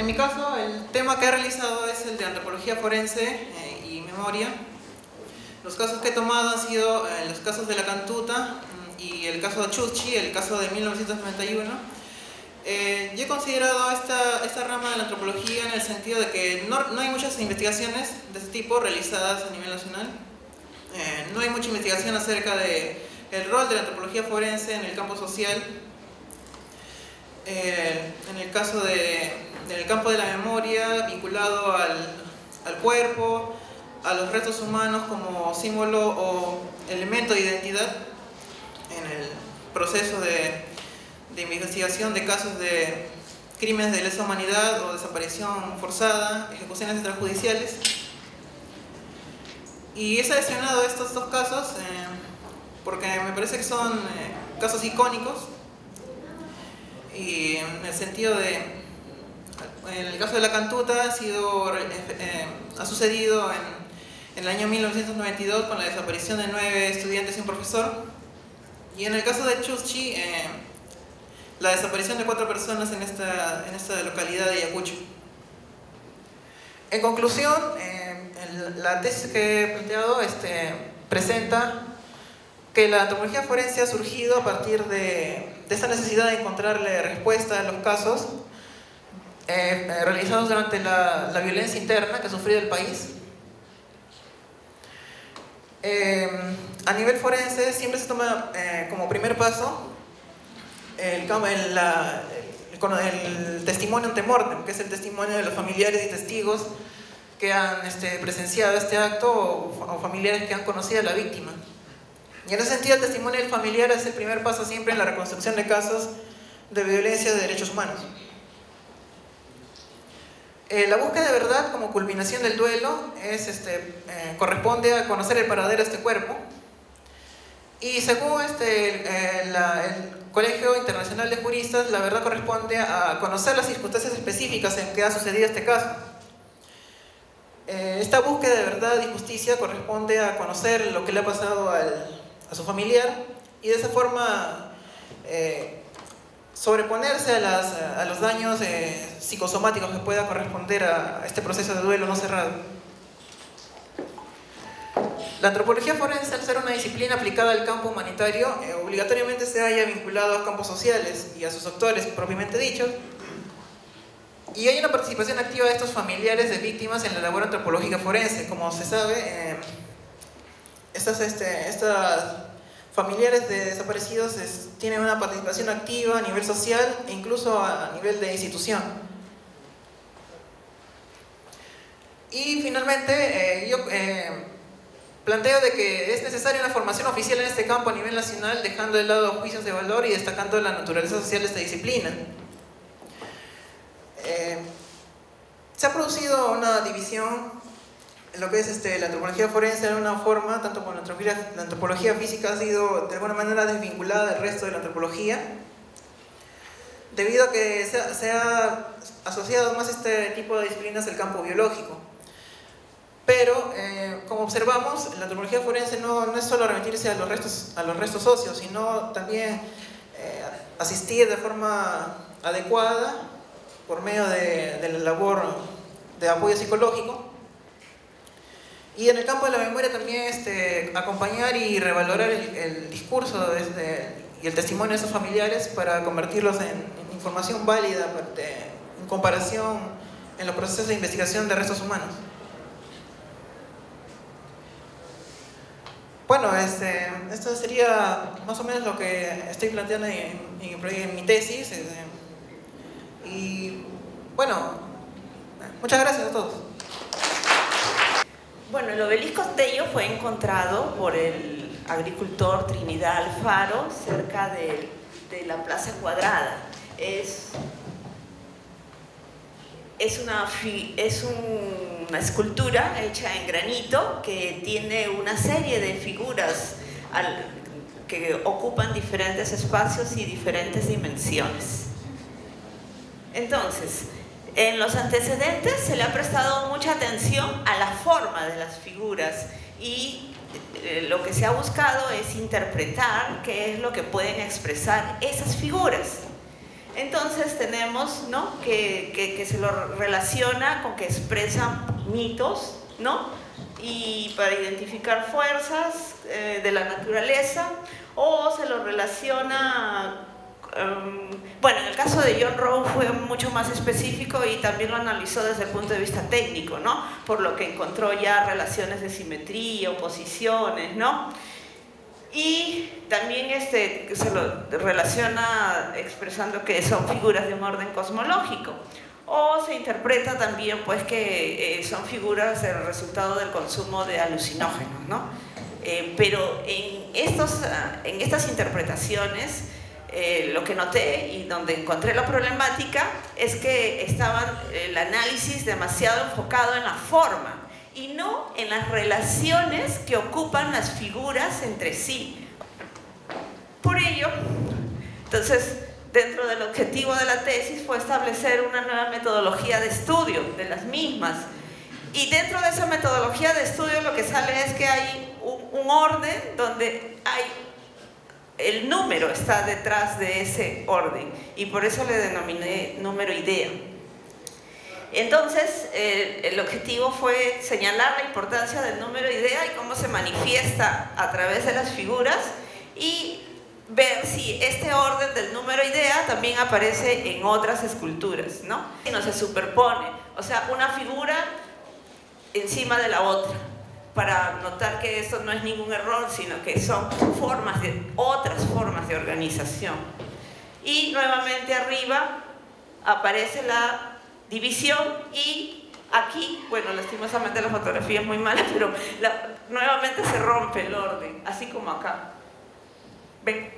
En mi caso, el tema que he realizado es el de antropología forense y memoria. Los casos que he tomado han sido los casos de la Cantuta y el caso de Chuschi, el caso de 1991. Yo he considerado esta rama de la antropología en el sentido de que no hay muchas investigaciones de este tipo realizadas a nivel nacional. No hay mucha investigación acerca del rol de la antropología forense en el campo social. En el caso del campo de la memoria, vinculado al cuerpo, a los restos humanos como símbolo o elemento de identidad en el proceso de investigación de casos de crímenes de lesa humanidad o desaparición forzada, ejecuciones extrajudiciales. Y he seleccionado estos dos casos porque me parece que son casos icónicos, y en el sentido de, en el caso de la Cantuta ha sucedido en el año 1992 con la desaparición de 9 estudiantes y un profesor, y en el caso de Chuschi la desaparición de 4 personas en esta localidad de Ayacucho. En conclusión, la tesis que he planteado presenta que la antropología forense ha surgido a partir de esta necesidad de encontrarle respuesta a los casos realizados durante la violencia interna que ha sufrido el país. A nivel forense siempre se toma como primer paso el testimonio ante mortem, que es el testimonio de los familiares y testigos que han presenciado este acto o familiares que han conocido a la víctima. Y en ese sentido el testimonio del familiar es el primer paso siempre en la reconstrucción de casos de violencia de derechos humanos. La búsqueda de verdad como culminación del duelo corresponde a conocer el paradero de este cuerpo, y según el Colegio Internacional de Juristas, la verdad corresponde a conocer las circunstancias específicas en que ha sucedido este caso. Esta búsqueda de verdad y justicia corresponde a conocer lo que le ha pasado a su familiar, y de esa forma sobreponerse a los daños psicosomáticos que pueda corresponder a este proceso de duelo no cerrado. La antropología forense, al ser una disciplina aplicada al campo humanitario, obligatoriamente se halla vinculado a campos sociales y a sus actores propiamente dichos, y hay una participación activa de estos familiares de víctimas en la labor antropológica forense. Como se sabe, estas familiares de desaparecidos tienen una participación activa a nivel social e incluso a nivel de institución. Y finalmente, yo planteo de que es necesaria una formación oficial en este campo a nivel nacional, dejando de lado juicios de valor y destacando la naturaleza social de esta disciplina. Se ha producido una división en lo que es la antropología forense de una forma, tanto como la antropología física ha sido de alguna manera desvinculada del resto de la antropología, debido a que se ha asociado más este tipo de disciplinas al campo biológico. Pero, como observamos, la antropología forense no es solo remitirse a los restos óseos, sino también asistir de forma adecuada por medio de la labor de apoyo psicológico. Y en el campo de la memoria también acompañar y revalorar el discurso y el testimonio de esos familiares para convertirlos en información válida en comparación en los procesos de investigación de restos humanos. Bueno, esto sería más o menos lo que estoy planteando en mi tesis. Y bueno, muchas gracias a todos. Bueno, el obelisco Tello fue encontrado por el agricultor Trinidad Alfaro cerca de la Plaza Cuadrada. Es una escultura hecha en granito que tiene una serie de figuras que ocupan diferentes espacios y diferentes dimensiones. Entonces, en los antecedentes se le ha prestado mucha atención a la forma de las figuras, y lo que se ha buscado es interpretar qué es lo que pueden expresar esas figuras. Entonces tenemos, ¿no?, que se lo relaciona con que expresan mitos, ¿no?, y para identificar fuerzas de la naturaleza, o se lo relaciona, bueno, en el caso de John Rowe fue mucho más específico y también lo analizó desde el punto de vista técnico, ¿no?, por lo que encontró ya relaciones de simetría, oposiciones, ¿no?, y también se lo relaciona expresando que son figuras de un orden cosmológico, o se interpreta también pues que son figuras el resultado del consumo de alucinógenos, ¿no? Pero en estas interpretaciones lo que noté y donde encontré la problemática es que estaban el análisis demasiado enfocado en la forma y no en las relaciones que ocupan las figuras entre sí. Por ello, entonces, dentro del objetivo de la tesis fue establecer una nueva metodología de estudio de las mismas. Y dentro de esa metodología de estudio lo que sale es que hay un orden donde el número está detrás de ese orden. Y por eso le denominé número idea. Entonces, el objetivo fue señalar la importancia del número idea y cómo se manifiesta a través de las figuras y ver si este orden del número idea también aparece en otras esculturas, ¿no? Y no se superpone, o sea, una figura encima de la otra, para notar que esto no es ningún error, sino que son otras formas de organización. Y nuevamente arriba aparece la división y aquí, bueno, lastimosamente la fotografía es muy mala, pero nuevamente se rompe el orden, así como acá. ¿Ven?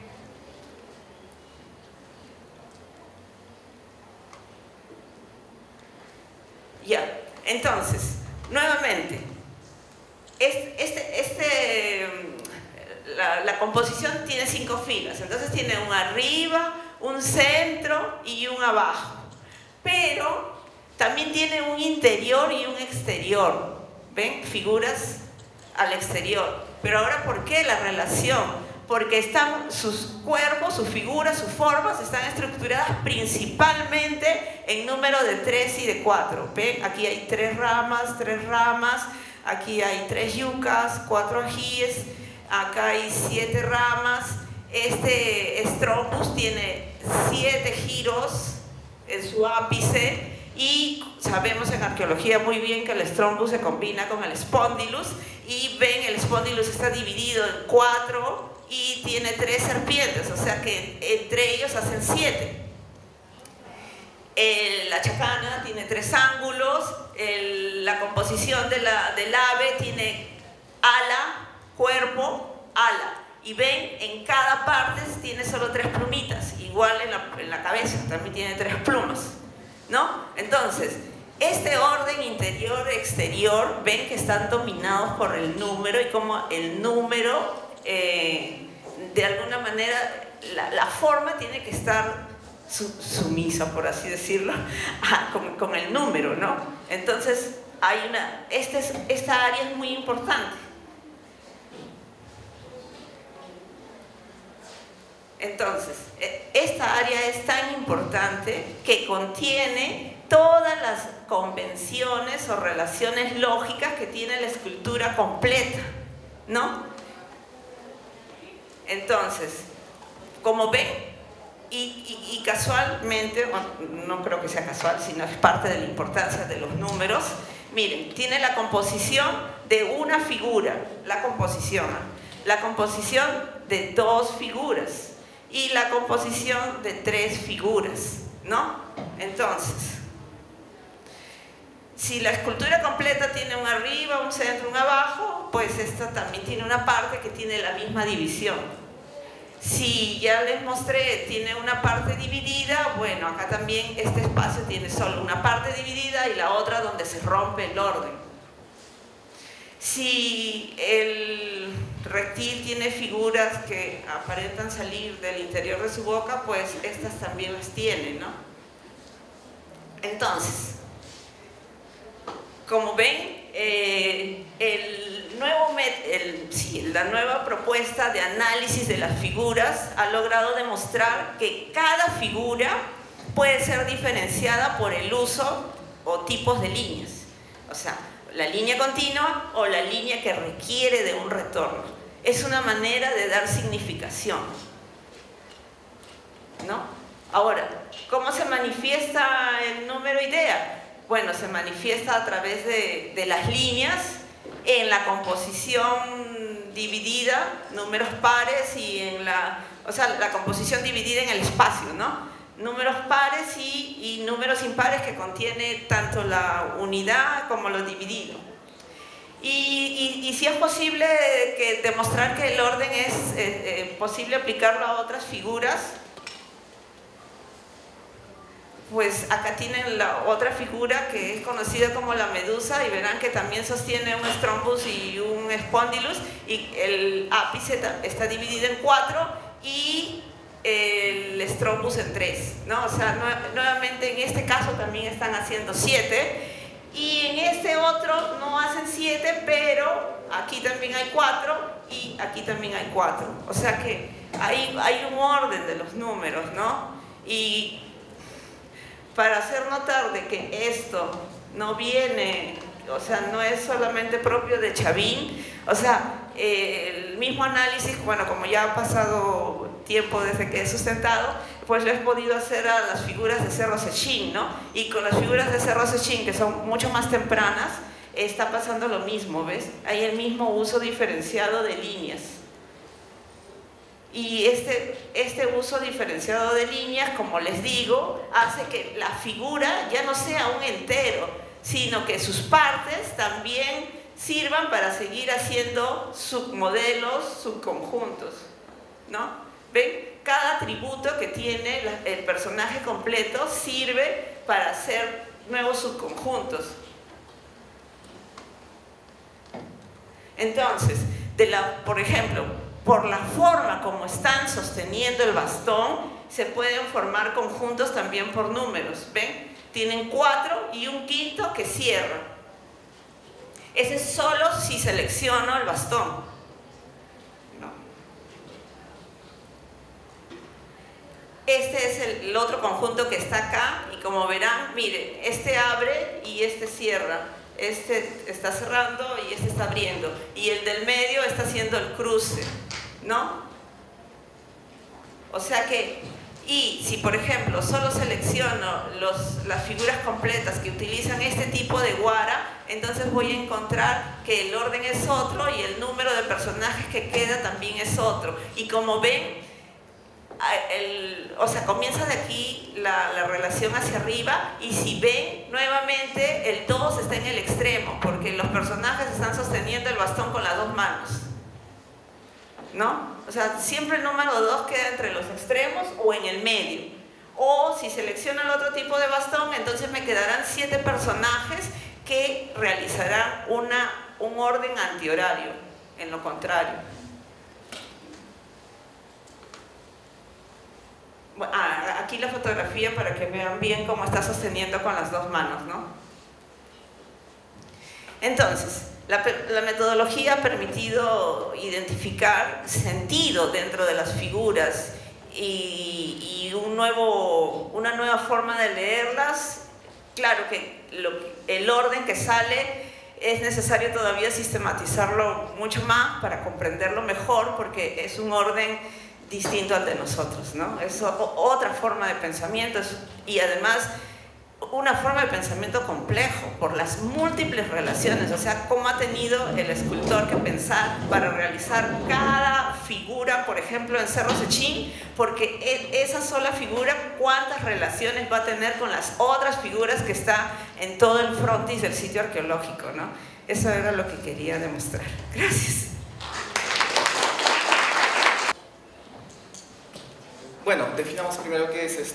Ya, entonces, nuevamente, la composición tiene 5 filas, entonces tiene un arriba, un centro y un abajo. Pero también tiene un interior y un exterior, ¿ven? Figuras al exterior. Pero ahora, ¿por qué la relación? Porque sus cuerpos, sus figuras, sus formas están estructuradas principalmente en número de 3 y de 4. ¿Ven? Aquí hay 3 ramas, aquí hay 3 yucas, 4 ajíes, acá hay 7 ramas. Este strombus tiene 7 giros en su ápice y sabemos en arqueología muy bien que el strombus se combina con el spondylus y ven, el spondylus está dividido en 4 y tiene 3 serpientes, o sea que entre ellos hacen 7. La chacana tiene 3 ángulos, la composición del ave tiene ala, cuerpo, ala. Y ven, en cada parte tiene solo 3 plumitas, igual en la cabeza también tiene 3 plumas, ¿no? Entonces, este orden interior-exterior, ven que están dominados por el número y como el número, de alguna manera, la forma tiene que estar sumisa, por así decirlo, con el número, ¿no? Entonces, esta área es muy importante. Entonces, esta área es tan importante que contiene todas las convenciones o relaciones lógicas que tiene la escultura completa, ¿no? Entonces, como ven, y casualmente, no creo que sea casual, sino es parte de la importancia de los números, miren, tiene la composición de una figura, la composición de 2 figuras, y la composición de 3 figuras, ¿no? Entonces, si la escultura completa tiene un arriba, un centro, un abajo, pues esta también tiene una parte que tiene la misma división. Si ya les mostré, tiene una parte dividida, bueno, acá también este espacio tiene solo una parte dividida y la otra donde se rompe el orden. Si el reptil tiene figuras que aparentan salir del interior de su boca, pues estas también las tiene, ¿no? Entonces, como ven, la nueva propuesta de análisis de las figuras ha logrado demostrar que cada figura puede ser diferenciada por el uso o tipos de líneas. O sea, la línea continua o la línea que requiere de un retorno. Es una manera de dar significación, ¿no? Ahora, ¿cómo se manifiesta el número idea? Bueno, se manifiesta a través de las líneas en la composición dividida, números pares y en la composición dividida en el espacio, ¿no? Números pares y números impares que contiene tanto la unidad como lo dividido. Y si es posible demostrar que el orden es posible aplicarlo a otras figuras, pues acá tienen la otra figura que es conocida como la medusa y verán que también sostiene un strombus y un spondylus y el ápice está dividido en 4 y el strombus en 3, ¿no? O sea, nuevamente en este caso también están haciendo 7 y en este otro no hacen 7, pero aquí también hay 4 y aquí también hay 4. O sea que hay un orden de los números, ¿no? Y para hacer notar de que esto no viene, o sea, no es solamente propio de Chavín, o sea, el mismo análisis, bueno, como ya ha pasado tiempo desde que he sustentado, pues lo he podido hacer a las figuras de Cerro Sechín, ¿no? Y con las figuras de Cerro Sechín, que son mucho más tempranas, está pasando lo mismo, ¿ves? Hay el mismo uso diferenciado de líneas. Y este uso diferenciado de líneas, como les digo, hace que la figura ya no sea un entero, sino que sus partes también sirvan para seguir haciendo submodelos, subconjuntos, ¿no? ¿Ven? Cada atributo que tiene el personaje completo sirve para hacer nuevos subconjuntos. Entonces, por ejemplo, por la forma como están sosteniendo el bastón, se pueden formar conjuntos también por números, ¿ven? Tienen 4 y un quinto que cierra. Ese es solo si selecciono el bastón. No. Este es el otro conjunto que está acá y como verán, miren, este abre y este cierra. Este está cerrando y este está abriendo. Y el del medio está haciendo el cruce, ¿no? O sea que, y si por ejemplo solo selecciono las figuras completas que utilizan este tipo de guara, entonces voy a encontrar que el orden es otro y el número de personajes que queda también es otro. Y como ven, o sea, comienza de aquí la relación hacia arriba y si ven, nuevamente el 2 está en el extremo porque los personajes están sosteniendo el bastón con las dos manos, ¿no? O sea, siempre el número 2 queda entre los extremos o en el medio. O si selecciono el otro tipo de bastón, entonces me quedarán 7 personajes que realizarán un orden antihorario, en lo contrario. Aquí la fotografía para que vean bien cómo está sosteniendo con las dos manos, ¿no? Entonces, la metodología ha permitido identificar sentido dentro de las figuras y una nueva forma de leerlas. Claro que el orden que sale es necesario todavía sistematizarlo mucho más para comprenderlo mejor porque es un orden distinto al de nosotros, ¿no? Es otra forma de pensamiento y además una forma de pensamiento complejo por las múltiples relaciones, o sea, cómo ha tenido el escultor que pensar para realizar cada figura, por ejemplo, en Cerro Sechín, porque esa sola figura, cuántas relaciones va a tener con las otras figuras que está en todo el frontis del sitio arqueológico, ¿no? Eso era lo que quería demostrar. Gracias. Bueno, definamos primero qué es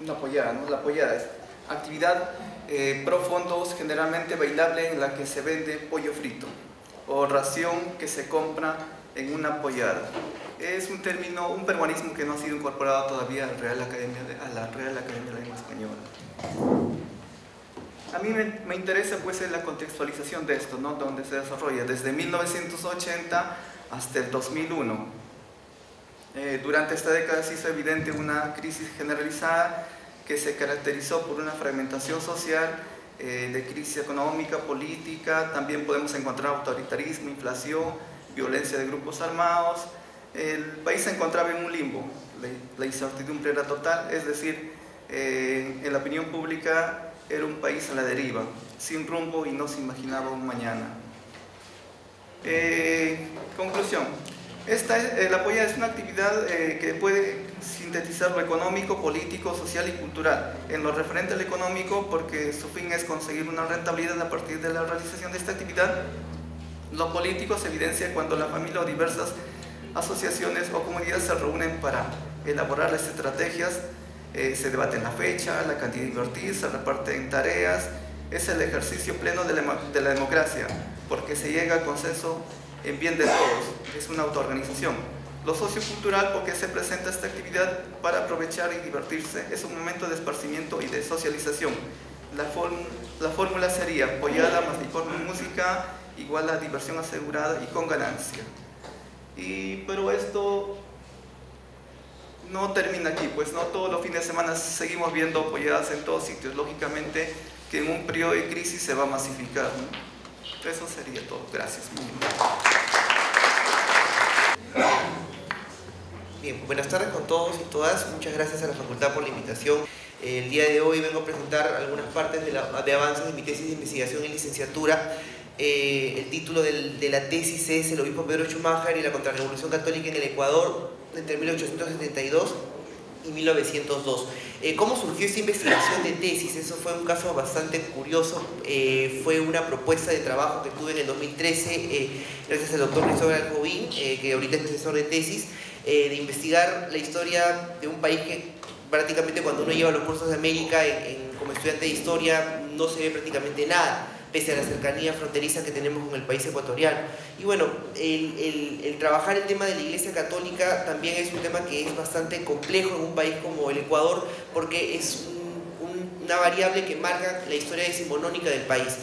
una pollada, ¿no? La pollada es actividad pro fondos, generalmente bailable, en la que se vende pollo frito o ración que se compra en una pollada. Es un término, un peruanismo que no ha sido incorporado todavía a la Real Academia de la Lengua Española. A mí me interesa pues la contextualización de esto, ¿no? Donde se desarrolla desde 1980 hasta el 2001. Durante esta década se hizo evidente una crisis generalizada que se caracterizó por una fragmentación social, de crisis económica, política. También podemos encontrar autoritarismo, inflación, violencia de grupos armados. El país se encontraba en un limbo, la incertidumbre era total, es decir, en la opinión pública era un país a la deriva, sin rumbo y no se imaginaba un mañana. Conclusión. La polla es una actividad que puede sintetizar lo económico, político, social y cultural. En lo referente al económico, porque su fin es conseguir una rentabilidad a partir de la realización de esta actividad. Lo político se evidencia cuando la familia o diversas asociaciones o comunidades se reúnen para elaborar las estrategias, se debate la fecha, la cantidad de invertir, se reparten tareas. Es el ejercicio pleno de la democracia, porque se llega al consenso en bien de todos, es una autoorganización. Lo sociocultural, porque se presenta esta actividad para aprovechar y divertirse, es un momento de esparcimiento y de socialización. La fórmula sería pollada más informe música igual a diversión asegurada y con ganancia. Pero esto no termina aquí, pues no todos los fines de semana seguimos viendo polladas en todos sitios. Lógicamente que en un periodo de crisis se va a masificar, ¿no? Eso sería todo. Gracias. Bien, buenas tardes con todos y todas. Muchas gracias a la Facultad por la invitación. El día de hoy vengo a presentar algunas partes de avances de mi tesis de investigación en licenciatura. El título de la tesis es El obispo Pedro Schumacher y la contrarrevolución católica en el Ecuador entre 1872 y 1902. ¿Cómo surgió esta investigación de tesis? Eso fue un caso bastante curioso. Fue una propuesta de trabajo que tuve en el 2013 gracias al doctor Cristóbal Aljovín, que ahorita es profesor de tesis, de investigar la historia de un país que prácticamente cuando uno lleva los cursos de América como estudiante de historia no se ve prácticamente nada, pese a la cercanía fronteriza que tenemos con el país ecuatoriano. Y bueno, el trabajar el tema de la Iglesia Católica también es un tema que es bastante complejo en un país como el Ecuador, porque es una variable que marca la historia decimonónica del país.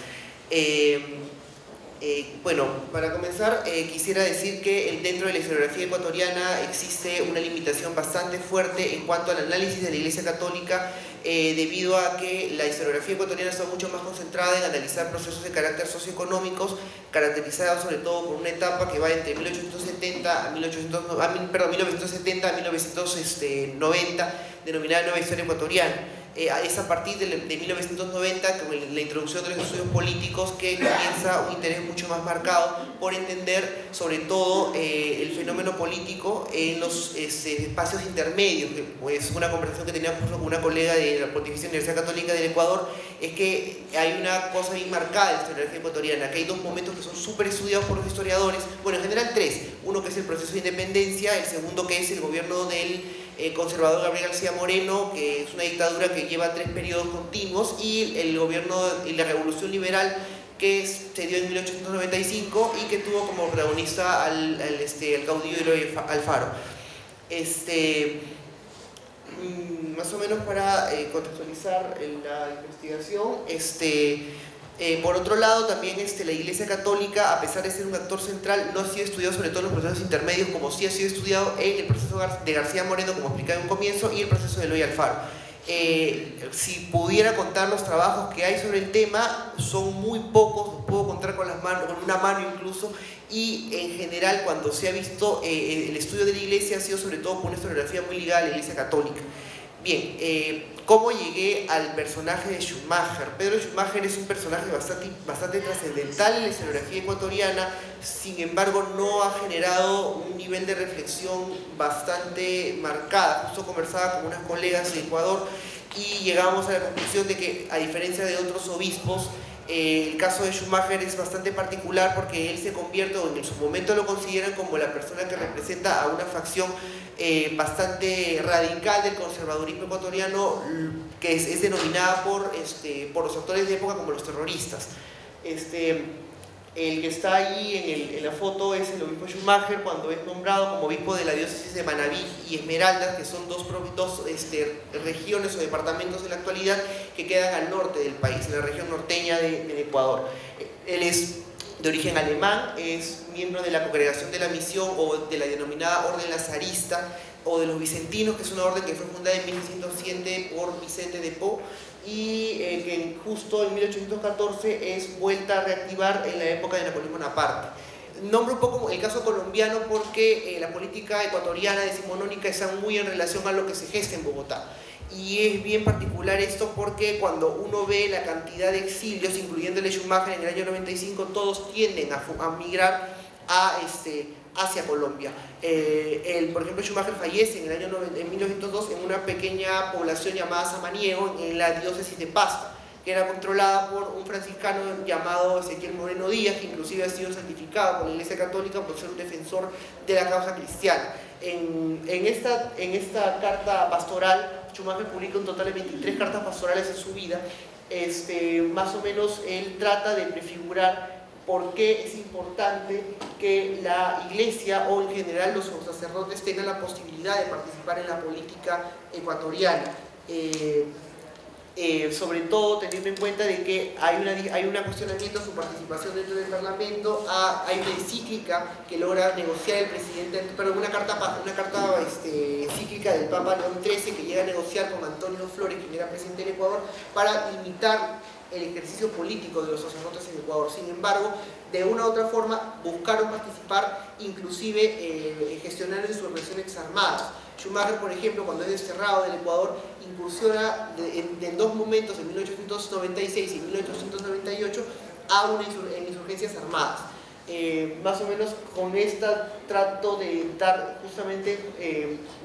Bueno, para comenzar, quisiera decir que dentro de la historiografía ecuatoriana existe una limitación bastante fuerte en cuanto al análisis de la Iglesia Católica, debido a que la historiografía ecuatoriana está mucho más concentrada en analizar procesos de carácter socioeconómicos, caracterizados sobre todo por una etapa que va entre 1970 a 1990, denominada Nueva Historia Ecuatoriana. Es a partir de 1990, con la introducción de los estudios políticos, que comienza un interés mucho más marcado por entender sobre todo el fenómeno político en los espacios intermedios. Pues una conversación que tenía con una colega de la Pontificia Universidad Católica del Ecuador es que hay una cosa bien marcada en la historiografía ecuatoriana, que hay dos momentos que son súper estudiados por los historiadores, bueno, en general tres: uno que es el proceso de independencia, el segundo que es el gobierno del conservador Gabriel García Moreno, que es una dictadura que lleva 3 periodos continuos, y el gobierno y la revolución liberal, que se dio en 1895 y que tuvo como protagonista al caudillo Eloy Alfaro. Más o menos para contextualizar la investigación, por otro lado, también la Iglesia Católica, a pesar de ser un actor central, no ha sido estudiado sobre todo en los procesos intermedios, como sí ha sido estudiado en el proceso de García Moreno, como explicaba en un comienzo, y el proceso de Eloy Alfaro. Si pudiera contar los trabajos que hay sobre el tema, son muy pocos, los puedo contar con una mano incluso, y en general cuando se ha visto el estudio de la Iglesia ha sido sobre todo por una historiografía muy ligada a la Iglesia Católica. Bien, ¿cómo llegué al personaje de Schumacher? Pedro Schumacher es un personaje bastante trascendental en la historiografía ecuatoriana, sin embargo no ha generado un nivel de reflexión bastante marcada. Justo conversaba con unas colegas de Ecuador y llegamos a la conclusión de que, a diferencia de otros obispos, el caso de Schumacher es bastante particular, porque él se convierte, o en su momento lo consideran como la persona que representa a una facción bastante radical del conservadurismo ecuatoriano, que es denominada por los actores de época como los terroristas. El que está ahí en la foto es el obispo Schumacher, cuando es nombrado como obispo de la diócesis de Manabí y Esmeraldas, que son dos regiones o departamentos en la actualidad que quedan al norte del país, en la región norteña del Ecuador. Él es de origen alemán, es miembro de la Congregación de la Misión o de la denominada Orden Lazarista o de los Vicentinos, que es una orden que fue fundada en 1607 por Vicente de Pau y que justo en 1814 es vuelta a reactivar en la época de Napoleón Bonaparte. Nombro un poco el caso colombiano porque la política ecuatoriana decimonónica está muy en relación a lo que se gesta en Bogotá. Y es bien particular esto porque cuando uno ve la cantidad de exilios, incluyendo el de Schumacher en el año 95, todos tienden a migrar hacia Colombia. Por ejemplo, Schumacher fallece en el año 1902 en una pequeña población llamada Samaniego, en la diócesis de Pasto, que era controlada por un franciscano llamado Ezequiel Moreno Díaz, que inclusive ha sido santificado por la Iglesia Católica por ser un defensor de la causa cristiana. En esta carta pastoral, Schumacher publica un total de 23 cartas pastorales en su vida. Más o menos él trata de prefigurar por qué es importante que la iglesia o en general los sacerdotes tengan la posibilidad de participar en la política ecuatoriana. Sobre todo teniendo en cuenta de que hay un cuestionamiento a su participación dentro del Parlamento, hay una encíclica que logra negociar el presidente, perdón, una carta encíclica del Papa León XIII que llega a negociar con Antonio Flores, quien era presidente del Ecuador, para limitar el ejercicio político de los sacerdotes en Ecuador. Sin embargo, de una u otra forma buscaron participar, inclusive gestionar insurrecciones armadas. Schumacher, por ejemplo, cuando es desterrado del Ecuador, incursiona en dos momentos, en 1896 y 1898, en insurgencias armadas. Más o menos con esta trato de dar justamente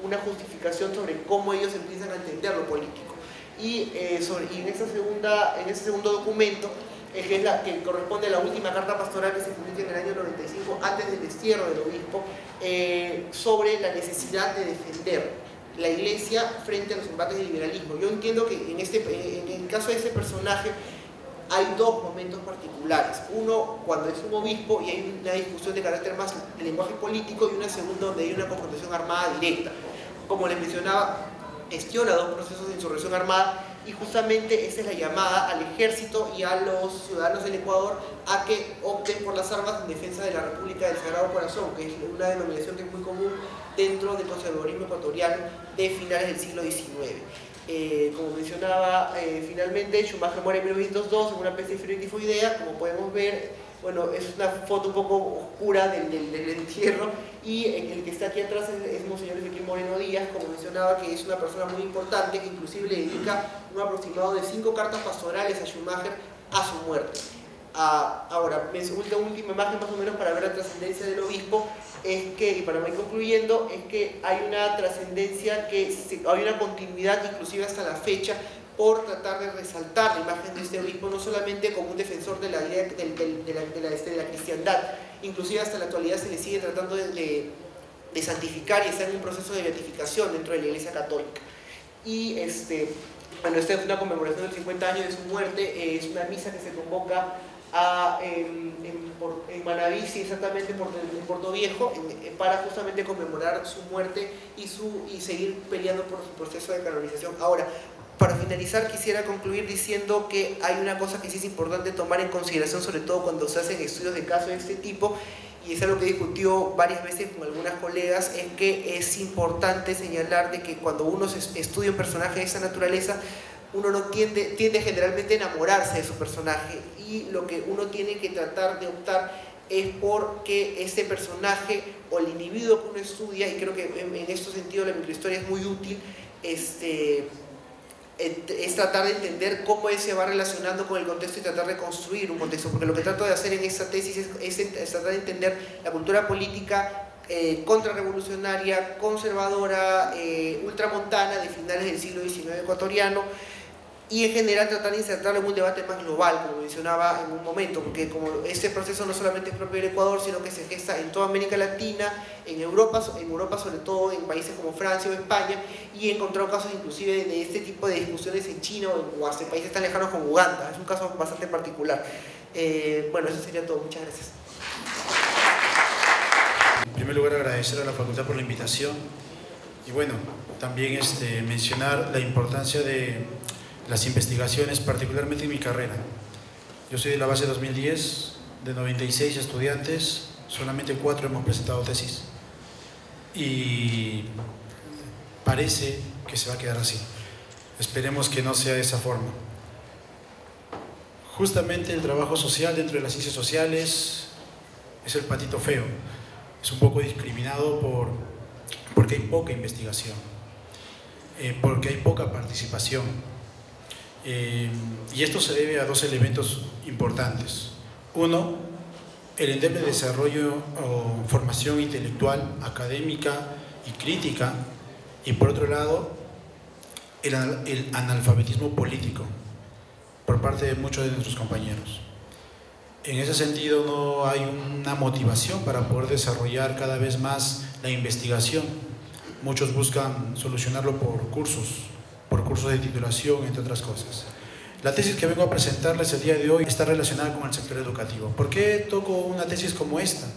una justificación sobre cómo ellos empiezan a entender lo político. Y en ese segundo documento, que corresponde a la última carta pastoral que se publica en el año 95, antes del destierro del obispo, sobre la necesidad de defender la iglesia frente a los embates del liberalismo. Yo entiendo que en el caso de ese personaje hay dos momentos particulares. Uno, cuando es un obispo y hay una discusión de carácter más de lenguaje político, y una segunda donde hay una confrontación armada directa. Como les mencionaba, gestiona dos procesos de insurrección armada y justamente esa es la llamada al ejército y a los ciudadanos del Ecuador a que opten por las armas en defensa de la República del Sagrado Corazón, que es una denominación que es muy común dentro del conservadurismo ecuatoriano de finales del siglo XIX. Como mencionaba, finalmente Schumacher muere en 1902 en una peste de fiebre tifoidea. Como podemos ver, bueno, es una foto un poco oscura del entierro, y el que está aquí atrás es Monseñor Ezequiel Moreno Díaz, como mencionaba, que es una persona muy importante, que inclusive le dedica un aproximado de 5 cartas pastorales a Schumacher a su muerte. Ahora, una última imagen más o menos para ver la trascendencia del obispo, es que, y para ir concluyendo, es que hay una trascendencia, hay una continuidad inclusive hasta la fecha, por tratar de resaltar la imagen de este obispo no solamente como un defensor de la idea de la cristiandad, inclusive hasta la actualidad se le sigue tratando de santificar y está en un proceso de beatificación dentro de la Iglesia Católica. Y bueno, esta es una conmemoración del 50 años de su muerte, es una misa que se convoca en Manaví, exactamente en Puerto Viejo, para justamente conmemorar su muerte y seguir peleando por su proceso de canonización. Ahora, para finalizar, quisiera concluir diciendo que hay una cosa que sí es importante tomar en consideración, sobre todo cuando se hacen estudios de casos de este tipo, y es algo que he discutido varias veces con algunas colegas, es que es importante señalar de que cuando uno estudia un personaje de esa naturaleza, uno no tiende generalmente a enamorarse de su personaje, y lo que uno tiene que tratar de optar es porque ese personaje o el individuo que uno estudia, y creo que en este sentido la microhistoria es muy útil, es tratar de entender cómo él se va relacionando con el contexto y tratar de construir un contexto, porque lo que trato de hacer en esta tesis es tratar de entender la cultura política contrarrevolucionaria, conservadora, ultramontana de finales del siglo XIX ecuatoriano, y en general tratar de insertarlo en un debate más global, como mencionaba en un momento, porque como este proceso no solamente es propio del Ecuador, sino que se gesta en toda América Latina, en Europa sobre todo en países como Francia o España, y he encontrado casos inclusive de este tipo de discusiones en China o hasta países tan lejanos como Uganda. Es un caso bastante particular. Bueno, eso sería todo. Muchas gracias. En primer lugar, agradecer a la facultad por la invitación y bueno, también mencionar la importancia de las investigaciones, particularmente en mi carrera. Yo soy de la base 2010 de 96 estudiantes, solamente 4 hemos presentado tesis y parece que se va a quedar así. Esperemos que no sea de esa forma. Justamente el trabajo social dentro de las ciencias sociales es el patito feo, es un poco discriminado porque hay poca investigación, porque hay poca participación, y esto se debe a 2 elementos importantes. Uno, el endeble desarrollo o formación intelectual, académica y crítica, y por otro lado el analfabetismo político por parte de muchos de nuestros compañeros. En ese sentido no hay una motivación para poder desarrollar cada vez más la investigación. Muchos buscan solucionarlo por cursos de titulación, entre otras cosas. La tesis que vengo a presentarles el día de hoy está relacionada con el sector educativo. ¿Por qué toco una tesis como esta?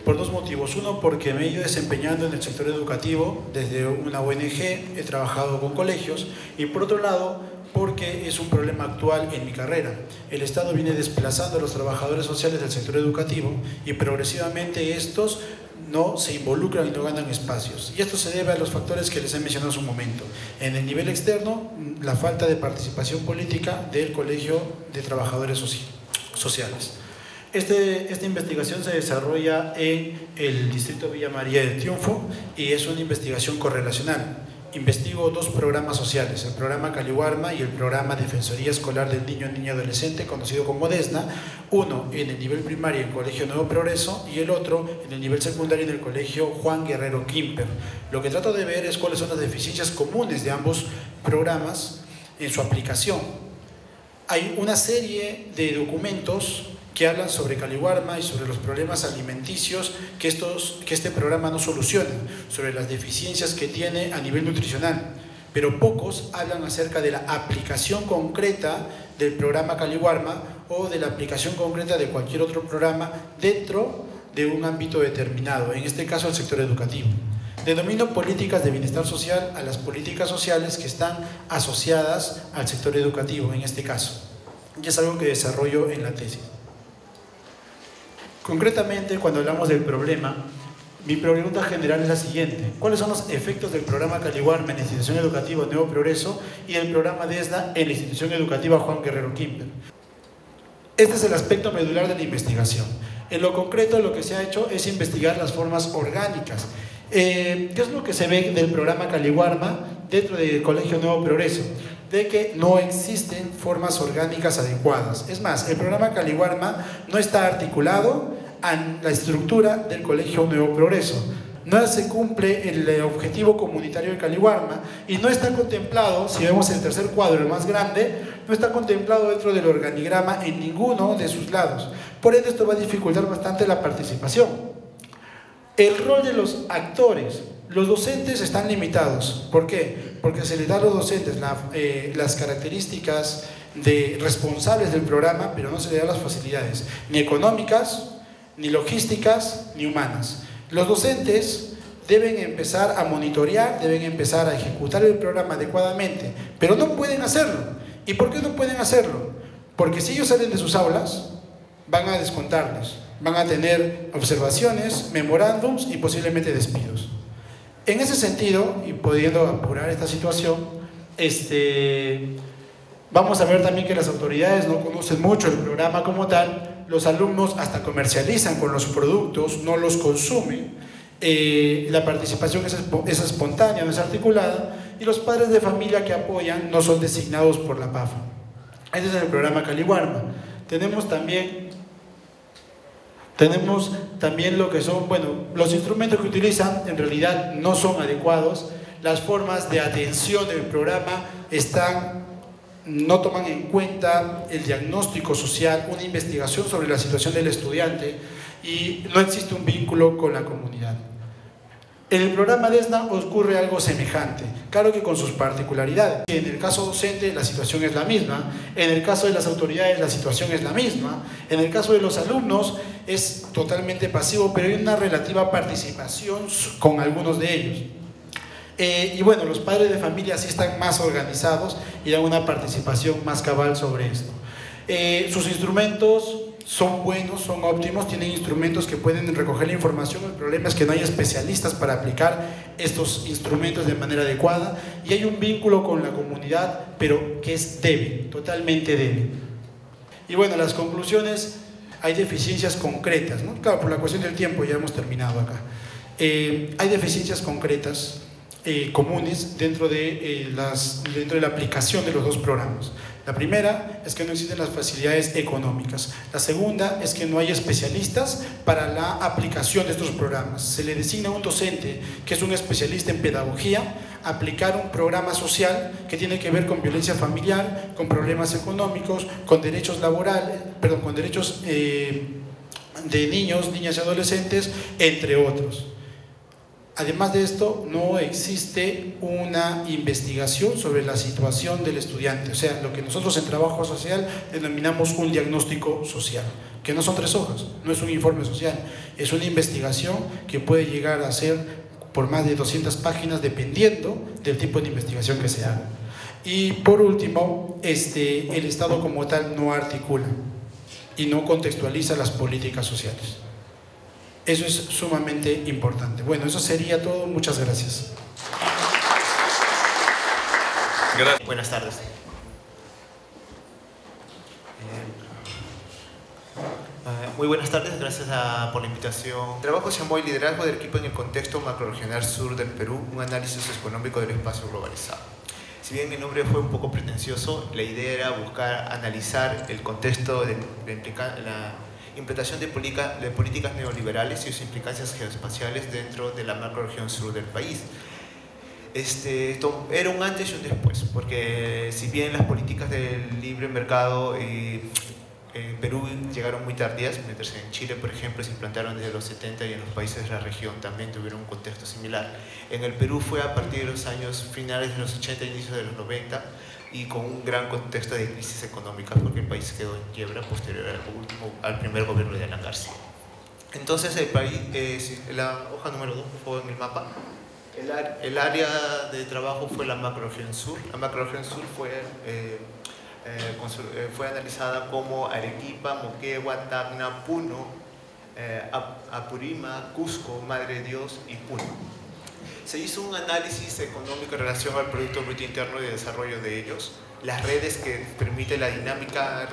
Por 2 motivos. Uno, porque me he ido desempeñando en el sector educativo desde una ONG, he trabajado con colegios, y por otro lado, porque es un problema actual en mi carrera. El Estado viene desplazando a los trabajadores sociales del sector educativo y progresivamente estos no se involucran y no ganan espacios. Y esto se debe a los factores que les he mencionado hace un momento. En el nivel externo, la falta de participación política del Colegio de Trabajadores Sociales. Esta investigación se desarrolla en el distrito Villa María del Triunfo y es una investigación correlacional. Investigo 2 programas sociales, el programa Caliwarma y el programa Defensoría Escolar del Niño, Niña y Adolescente, conocido como DESNA, uno en el nivel primario en el Colegio Nuevo Progreso y el otro en el nivel secundario en el Colegio Juan Guerrero Quimper. Lo que trato de ver es cuáles son las deficiencias comunes de ambos programas en su aplicación. Hay una serie de documentos que hablan sobre Caliwarma y sobre los problemas alimenticios que este programa no soluciona, sobre las deficiencias que tiene a nivel nutricional, pero pocos hablan acerca de la aplicación concreta del programa Caliwarma o de la aplicación concreta de cualquier otro programa dentro de un ámbito determinado, en este caso el sector educativo. Denomino políticas de bienestar social a las políticas sociales que están asociadas al sector educativo, en este caso. Y es algo que desarrollo en la tesis. Concretamente, cuando hablamos del problema, mi pregunta general es la siguiente: ¿cuáles son los efectos del programa Caliwarma en la institución educativa Nuevo Progreso y del programa DESNA en la institución educativa Juan Guerrero Quimper? Este es el aspecto medular de la investigación. En lo concreto, lo que se ha hecho es investigar las formas orgánicas. ¿Qué es lo que se ve del programa Caliwarma dentro del Colegio Nuevo Progreso? De que no existen formas orgánicas adecuadas. Es más, el programa Caliwarma no está articulado a la estructura del Colegio Nuevo Progreso. No se cumple el objetivo comunitario del Caliwarma y no está contemplado, si vemos el tercer cuadro, el más grande, no está contemplado dentro del organigrama en ninguno de sus lados. Por ende, esto va a dificultar bastante la participación. El rol de los actores. Los docentes están limitados. ¿Por qué? Porque se les da a los docentes las características de responsables del programa, pero no se les da las facilidades, ni económicas, ni logísticas, ni humanas. Los docentes deben empezar a monitorear, deben empezar a ejecutar el programa adecuadamente, pero no pueden hacerlo. ¿Y por qué no pueden hacerlo? Porque si ellos salen de sus aulas, van a descontarles, van a tener observaciones, memorándums y posiblemente despidos. En ese sentido, y pudiendo apurar esta situación, vamos a ver también que las autoridades no conocen mucho el programa como tal. Los alumnos hasta comercializan con los productos, no los consumen. La participación es espontánea, no es articulada, y los padres de familia que apoyan no son designados por la PAFA. Este es el programa Caliwarma. Tenemos también lo que son, los instrumentos que utilizan en realidad no son adecuados. Las formas de atención del programa no toman en cuenta el diagnóstico social, una investigación sobre la situación del estudiante, y no existe un vínculo con la comunidad. En el programa DESNA ocurre algo semejante, claro que con sus particularidades. En el caso docente la situación es la misma, en el caso de las autoridades la situación es la misma, en el caso de los alumnos es totalmente pasivo, pero hay una relativa participación con algunos de ellos. Y bueno, los padres de familia sí están más organizados y dan una participación más cabal sobre esto. Sus instrumentos son buenos, son óptimos, tienen instrumentos que pueden recoger la información. El problema es que no hay especialistas para aplicar estos instrumentos de manera adecuada, y hay un vínculo con la comunidad, pero que es débil, totalmente débil. Y bueno, las conclusiones: hay deficiencias concretas, ¿no? Claro, por la cuestión del tiempo ya hemos terminado acá. Hay deficiencias concretas, comunes, dentro de la aplicación de los dos programas. La primera es que no existen las facilidades económicas. La segunda es que no hay especialistas para la aplicación de estos programas. Se le designa un docente que es un especialista en pedagogía a aplicar un programa social que tiene que ver con violencia familiar, con problemas económicos, con derechos laborales, perdón, con derechos de niños, niñas y adolescentes, entre otros. Además de esto, no existe una investigación sobre la situación del estudiante, o sea, lo que nosotros en trabajo social denominamos un diagnóstico social, que no son 3 hojas, no es un informe social, es una investigación que puede llegar a ser por más de 200 páginas dependiendo del tipo de investigación que se haga. Y por último, el Estado como tal no articula y no contextualiza las políticas sociales. Eso es sumamente importante. Bueno, eso sería todo. Muchas gracias. Gracias. Buenas tardes. Muy buenas tardes, gracias por la invitación. El trabajo se llamó El liderazgo del equipo en el contexto macrorregional sur del Perú, un análisis económico del espacio globalizado. Si bien el nombre fue un poco pretencioso, la idea era buscar analizar el contexto de la implementación de políticas neoliberales y sus implicancias geoespaciales dentro de la macrorregión sur del país. Esto era un antes y un después, porque si bien las políticas del libre mercado en Perú llegaron muy tardías, mientras en Chile, por ejemplo, se implantaron desde los 70 y en los países de la región también tuvieron un contexto similar. En el Perú fue a partir de los años finales de los 80 e inicios de los 90, y con un gran contexto de crisis económica, porque el país quedó en quiebra posterior al primer gobierno de Alan García. Entonces el país, la hoja número 2, por favor, en el mapa, el área de trabajo fue la macrorregión sur. La macrorregión sur fue analizada como Arequipa, Moquegua, Tacna, Puno, Apurímac, Cusco, Madre de Dios y Puno. Se hizo un análisis económico en relación al Producto Bruto Interno y de desarrollo de ellos, las redes que permiten la dinámica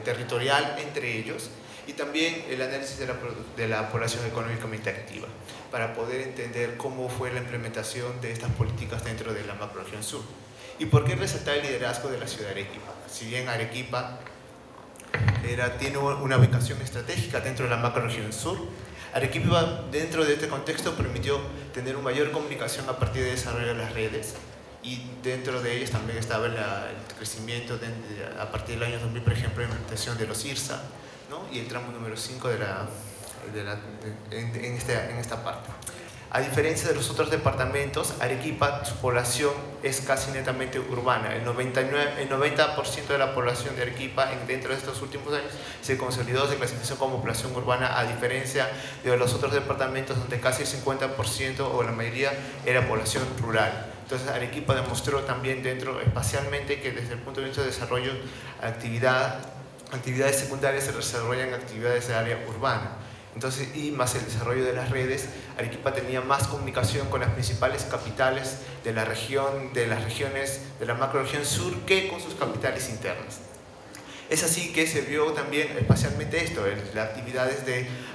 territorial entre ellos, y también el análisis de la población económicamente activa, para poder entender cómo fue la implementación de estas políticas dentro de la macrorregión sur. ¿Y por qué resaltar el liderazgo de la ciudad de Arequipa? Si bien Arequipa tiene una ubicación estratégica dentro de la macrorregión sur, Arequipa, dentro de este contexto, permitió tener una mayor comunicación a partir del desarrollo de las redes, y dentro de ellas también estaba el crecimiento a partir del año 2000, por ejemplo, la implementación de los IRSA, ¿no? Y el tramo número 5 en esta parte. A diferencia de los otros departamentos, Arequipa, su población es casi netamente urbana. El 90% de la población de Arequipa dentro de estos últimos años se consolidó, se clasificó como población urbana, a diferencia de los otros departamentos donde casi el 50% o la mayoría era población rural. Entonces Arequipa demostró también espacialmente que desde el punto de vista de desarrollo, actividades secundarias se desarrollan actividades de área urbana. Entonces, y más el desarrollo de las redes, Arequipa tenía más comunicación con las principales capitales de la región, de las regiones de la macrorregión sur, que con sus capitales internas. Es así que se vio también espacialmente esto, las actividades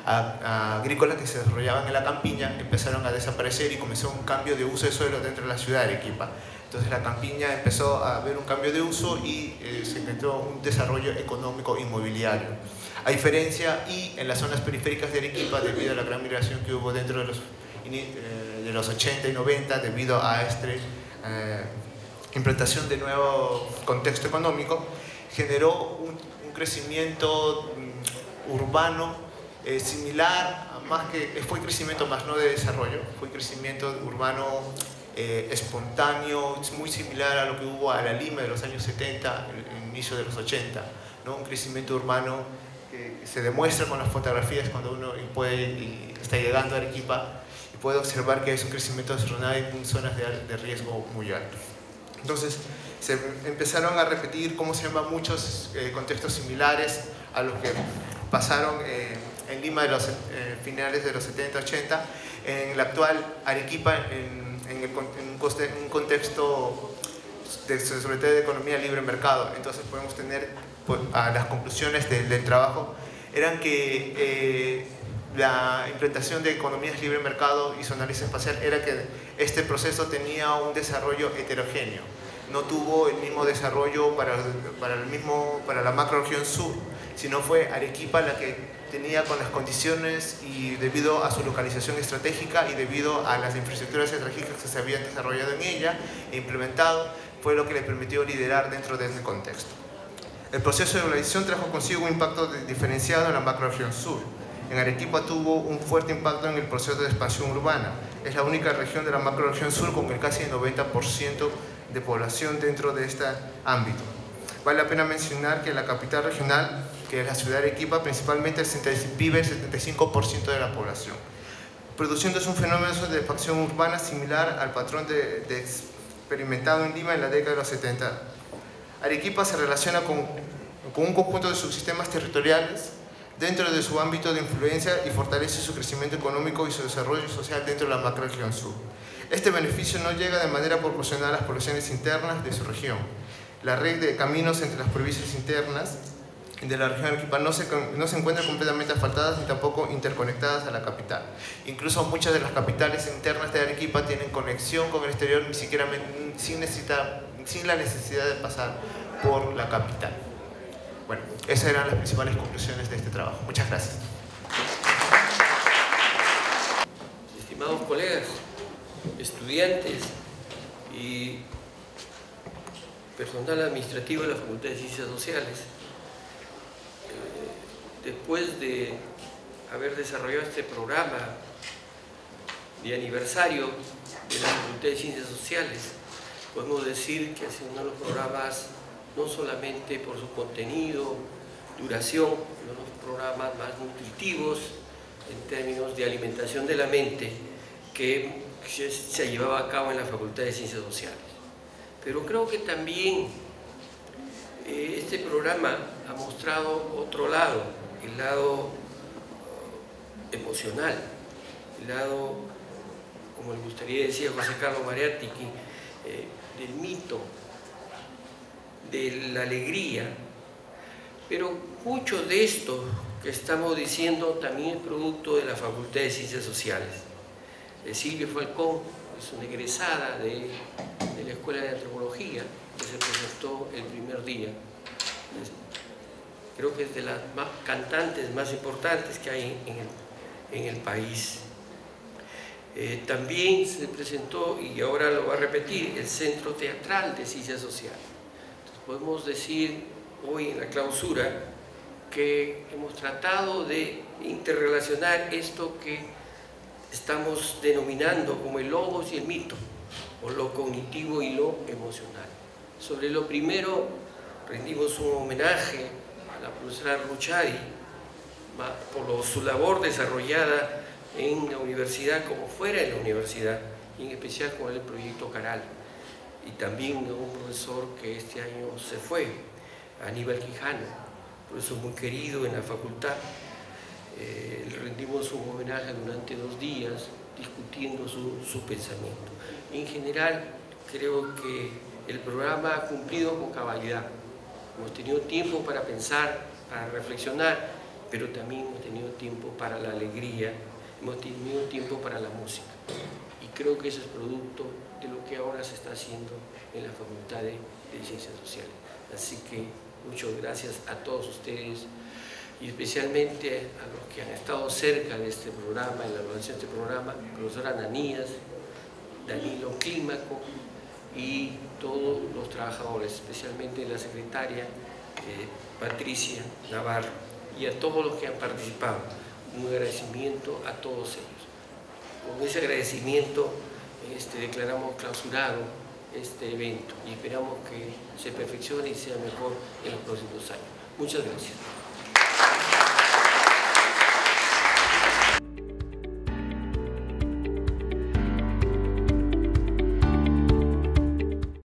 agrícolas que se desarrollaban en la campiña empezaron a desaparecer, y comenzó un cambio de uso de suelo dentro de la ciudad de Arequipa. Entonces la campiña empezó a ver un cambio de uso y se encontró un desarrollo económico inmobiliario. A diferencia, y en las zonas periféricas de Arequipa, debido a la gran migración que hubo dentro de los 80 y 90, debido a esta implantación de nuevo contexto económico, generó un crecimiento urbano similar, fue crecimiento más no de desarrollo, fue crecimiento urbano espontáneo, muy similar a lo que hubo a la Lima de los años 70, el inicio de los 80, ¿no? Un crecimiento urbano que se demuestra con las fotografías cuando uno está llegando a Arequipa, y puede observar que es un crecimiento desordenado en zonas de riesgo muy alto. Entonces se empezaron a repetir, muchos contextos similares a los que pasaron en Lima de los finales de los 70-80, en la actual Arequipa, en un contexto sobre todo de economía libre mercado. Entonces podemos tener las conclusiones del trabajo eran que la implementación de economías libre mercado y su análisis espacial era que este proceso tenía un desarrollo heterogéneo. No tuvo el mismo desarrollo para la macrorregión sur, sino fue Arequipa la que tenía, con las condiciones y debido a su localización estratégica y debido a las infraestructuras estratégicas que se habían desarrollado en ella e implementado, fue lo que le permitió liderar dentro de este contexto. El proceso de globalización trajo consigo un impacto diferenciado en la macrorregión sur. En Arequipa tuvo un fuerte impacto en el proceso de expansión urbana. Es la única región de la macrorregión sur con casi el 90% de población dentro de este ámbito. Vale la pena mencionar que la capital regional, que es la ciudad de Arequipa, principalmente vive el 75% de la población, produciéndose un fenómeno de expansión urbana similar al patrón experimentado en Lima en la década de los 70. Arequipa se relaciona con un conjunto de subsistemas territoriales dentro de su ámbito de influencia y fortalece su crecimiento económico y su desarrollo social dentro de la macrorregión sur. Este beneficio no llega de manera proporcional a las poblaciones internas de su región. La red de caminos entre las provincias internas de la región de Arequipa no se encuentran completamente asfaltadas ni tampoco interconectadas a la capital. Incluso muchas de las capitales internas de Arequipa tienen conexión con el exterior ni siquiera sin la necesidad de pasar por la capital. Bueno, esas eran las principales conclusiones de este trabajo. Muchas gracias. Estimados colegas, estudiantes y personal administrativo de la Facultad de Ciencias Sociales, después de haber desarrollado este programa de aniversario de la Facultad de Ciencias Sociales, podemos decir que ha sido uno de los programas, no solamente por su contenido, duración, uno de los programas más nutritivos en términos de alimentación de la mente que se llevaba a cabo en la Facultad de Ciencias Sociales. Pero creo que también este programa ha mostrado otro lado, el lado emocional, el lado, como le gustaría decir a José Carlos Mariátegui, del mito, de la alegría. Pero mucho de esto que estamos diciendo también es producto de la Facultad de Ciencias Sociales. Silvia Falcón es una egresada de la Escuela de Antropología que se presentó el primer día. Creo que es de las cantantes más importantes que hay en el país. También se presentó, y ahora lo va a repetir, el Centro Teatral de Ciencias Sociales. Entonces, podemos decir hoy en la clausura que hemos tratado de interrelacionar esto que estamos denominando como el logos y el mito, o lo cognitivo y lo emocional. Sobre lo primero, rendimos un homenaje a la profesora Ruchadi por su labor desarrollada en la universidad como fuera de la universidad, y en especial con el proyecto Caral, y también a un profesor que este año se fue, Aníbal Quijano, profesor muy querido en la facultad. Le rendimos un homenaje durante 2 días discutiendo su pensamiento. En general, creo que el programa ha cumplido con cabalidad. Hemos tenido tiempo para pensar, para reflexionar, pero también hemos tenido tiempo para la alegría, hemos tenido tiempo para la música. Y creo que eso es producto de lo que ahora se está haciendo en la Facultad de Ciencias Sociales. Así que muchas gracias a todos ustedes, y especialmente a los que han estado cerca de este programa, en la organización de este programa, profesora Ananías, Danilo Clímaco y todos los trabajadores, especialmente la secretaria Patricia Navarro, y a todos los que han participado. Un agradecimiento a todos ellos. Con ese agradecimiento declaramos clausurado este evento y esperamos que se perfeccione y sea mejor en los próximos años. Muchas gracias.